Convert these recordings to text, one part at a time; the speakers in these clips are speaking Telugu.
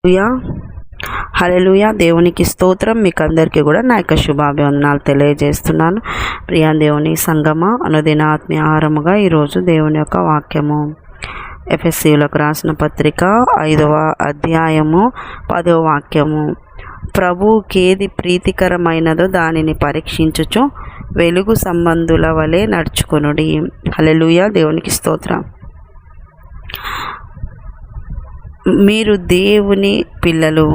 హల్లెలూయా హల్లెలూయా. దేవునికి స్తోత్రం. మీకు అందరికీ కూడా నా యొక్క శుభాభివందనాలు తెలియజేస్తున్నాను. ప్రియా దేవుని సంగమ అనుదిన ఆత్మీయ ఆహారముగా ఈరోజు దేవుని యొక్క వాక్యము ఎఫెసీయులకు రాసిన పత్రిక 5వ అధ్యాయము 10వ వాక్యము. ప్రభువుకేది ప్రీతికరమైనదో దానిని పరీక్షించుచు వెలుగు సంబంధుల వలె నడుచుకొనుడి. హల్లెలూయా. దేవునికి స్తోత్రం. మీరు దేవుని పిల్లలు,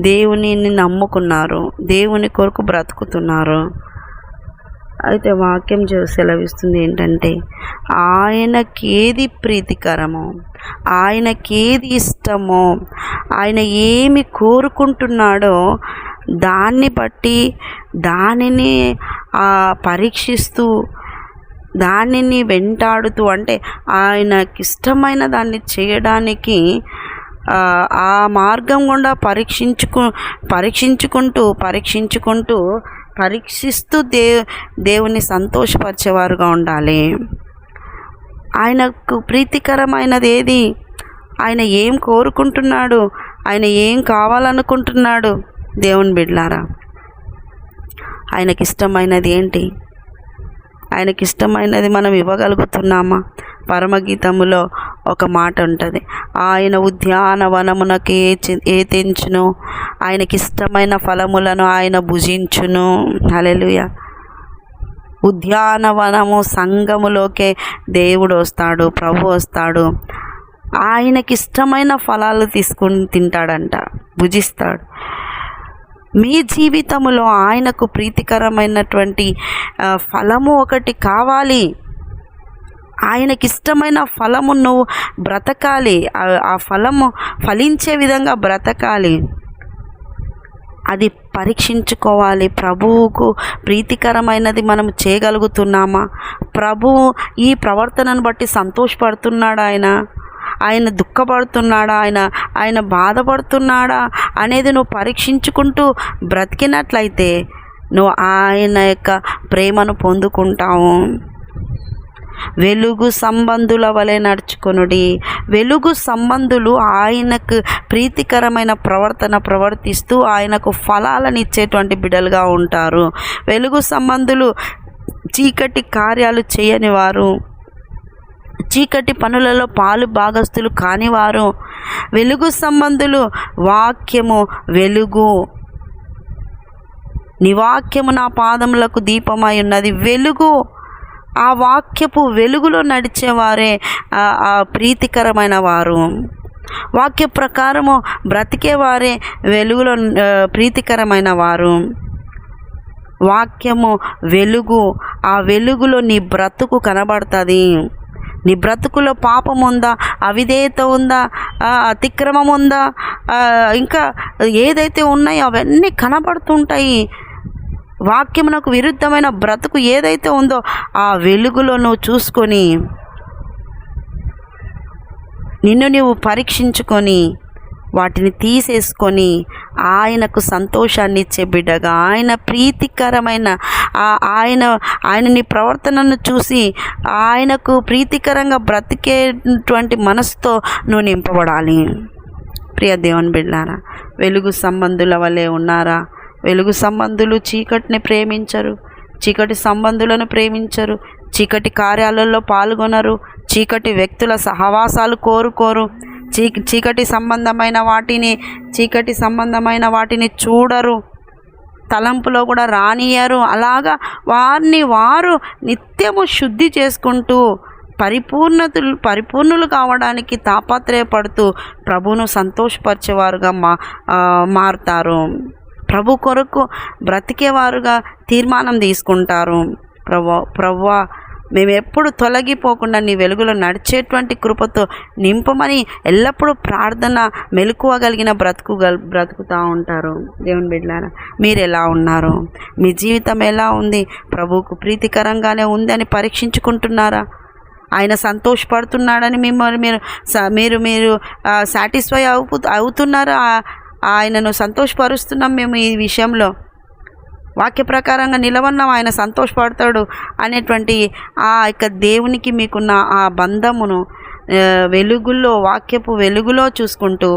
దేవునిని నమ్ముకున్నారు, దేవుని కొరకు బ్రతుకుతున్నారు. అయితే వాక్యం సెలవిస్తుంది ఏంటంటే, ఆయనకేది ప్రీతికరమో, ఆయనకేది ఇష్టమో, ఆయన ఏమి కోరుకుంటున్నాడో దాన్ని బట్టి దానిని పరీక్షిస్తూ దానిని వెంటాడుతూ, అంటే ఆయనకి ఇష్టమైన దాన్ని చేయడానికి ఆ మార్గం గుండా పరీక్షించుకుంటూ పరీక్షిస్తూ దేవుని సంతోషపరిచేవారుగా ఉండాలి. ఆయనకు ప్రీతికరమైనది ఏది, ఆయన ఏం కోరుకుంటున్నాడు, ఆయన ఏం కావాలనుకుంటున్నాడు. దేవుని బిడ్డలారా, ఆయనకిష్టమైనది ఏంటి? ఆయనకిష్టమైనది మనం ఇవ్వగలుగుతున్నామా? పరమగీతములో ఒక మాట ఉంటుంది, ఆయన ఉద్యానవనమునకు ఏ తెంచును, ఆయనకిష్టమైన ఫలములను ఆయన భుజించును. హల్లెలూయా. ఉద్యానవనము సంఘములోకే దేవుడు వస్తాడు, ప్రభు వస్తాడు. ఆయనకిష్టమైన ఫలాలు తీసుకుని తింటాడంట, భుజిస్తాడు. మీ జీవితంలో ఆయనకు ప్రీతికరమైనటువంటి ఫలము ఒకటి కావాలి. ఆయనకిష్టమైన ఫలము నువ్వు బ్రతకాలి, ఆ ఫలము ఫలించే విధంగా బ్రతకాలి. అది పరీక్షించుకోవాలి. ప్రభువుకు ప్రీతికరమైనది మనం చేయగలుగుతున్నామా? ప్రభువు ఈ ప్రవర్తనను బట్టి సంతోషపడుతున్నాడా? ఆయన దుఃఖపడుతున్నాడా? ఆయన బాధపడుతున్నాడా అనేది నువ్వు పరీక్షించుకుంటూ బ్రతికినట్లయితే నువ్వు ఆయన యొక్క ప్రేమను పొందుకుంటావు. వెలుగు సంబంధుల వలె నడుచుకొనుడి. వెలుగు సంబంధులు ఆయనకు ప్రీతికరమైన ప్రవర్తన ప్రవర్తిస్తూ ఆయనకు ఫలాలను ఇచ్చేటువంటి బిడ్డలుగా ఉంటారు. వెలుగు సంబంధులు చీకటి కార్యాలు చేయని వారు, చీకటి పనులలో పాలు భాగస్తులు కానివారు. వెలుగు సంబంధులు వాక్యము వెలుగు. నీ వాక్యము నా పాదములకు దీపమై ఉన్నది. వెలుగు, ఆ వాక్యపు వెలుగులో నడిచేవారే ఆ ప్రీతికరమైన వారు. వాక్య ప్రకారము బ్రతికేవారే వెలుగులో ప్రీతికరమైన వారు. వాక్యము వెలుగు, ఆ వెలుగులో నీ బ్రతుకు కనబడుతుంది. నీ బ్రతుకులో పాపం ఉందా, అవిధేయత ఉందా, అతిక్రమం ఉందా, ఇంకా ఏదైతే ఉన్నాయో అవన్నీ కనబడుతుంటాయి. వాక్యమునకు విరుద్ధమైన బ్రతుకు ఏదైతే ఉందో ఆ వెలుగులో నువ్వు చూసుకొని నిన్ను నీవు పరీక్షించుకొని వాటిని తీసేసుకొని ఆయనకు సంతోషాన్ని ఇచ్చే బిడ్డగా, ఆయన ప్రీతికరమైన ఆయన నీ ప్రవర్తనను చూసి ఆయనకు ప్రీతికరంగా బ్రతికేటువంటి మనసుతో నువ్వు నింపబడాలి. ప్రియ దేవుని బిడ్డలారా, వెలుగు సంబంధుల వలె ఉన్నారా? వెలుగు సంబంధులు చీకటిని ప్రేమించరు, చీకటి సంబంధులను ప్రేమించరు, చీకటి కార్యాలలో పాల్గొనరు, చీకటి వ్యక్తుల సహవాసాలు కోరుకోరు, చీకటి సంబంధమైన వాటిని చూడరు, తలంపులో కూడా రానియరు. అలాగా వారు నిత్యము శుద్ధి చేసుకుంటూ పరిపూర్ణులు కావడానికి తాపత్రయపడుతూ ప్రభువును సంతోషపరిచేవారుగా మారుతారు. ప్రభు కొరకు బ్రతికేవారుగా తీర్మానం తీసుకుంటారు. ప్రభువా, మేము ఎప్పుడు తొలగిపోకుండా నీ వెలుగులో నడిచేటువంటి కృపతో నింపమని ఎల్లప్పుడూ ప్రార్థన మెలకువగలిగిన బ్రతుకుతూ ఉంటారు. దేవుని బిడ్డలారా, మీరు ఎలా ఉన్నారు? మీ జీవితం ఎలా ఉంది? ప్రభువుకు ప్రీతికరంగానే ఉంది అని పరీక్షించుకుంటున్నారా? ఆయన సంతోషపడుతున్నాడని మీరు సాటిస్ఫై అవుతున్నారా? ఆయనను సంతోషపరుస్తున్నాం మేము ఈ విషయంలో, వాక్య ప్రకారంగా నిలవన్నాం, ఆయన సంతోషపడతాడు అనేటువంటి ఆ యొక్క దేవునికి మీకున్న ఆ బంధమును వెలుగులో, వాక్యపు వెలుగులో చూసుకుంటూ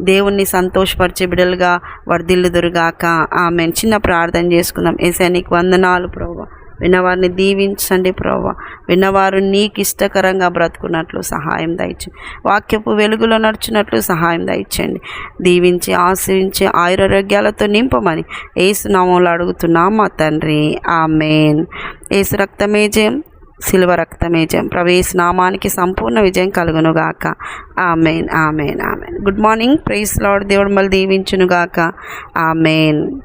దేవుణ్ణి సంతోషపరిచే బిడ్డలుగా వర్ధిల్లుదురుగాక. ఆమెన్. చిన్న ప్రార్థన చేసుకుందాం. యేసయ్యా నీకు వందనాలు ప్రభువా. విన్నవారిని దీవించండి ప్రభువా. విన్నవారు నీకు ఇష్టకరంగా బ్రతుకున్నట్లు సహాయం దయచండి. వాక్యపు వెలుగులో నడుచున్నట్లు సహాయం దయచండి. దీవించి ఆశ్రయించి ఆయురారోగ్యాలతో నింపమని యేసు నామములో అడుగుతున్నాం మా తండ్రి. ఆమేన్. యేసు రక్తమే జయం, శిలువ రక్తమే జయం. యేసు నామానికి సంపూర్ణ విజయం కలుగునుగాక. Amen, amen, amen. Good morning. Praise lord. దేవుడు మళ్ళీ దీవించునుగాక. ఆమేన్.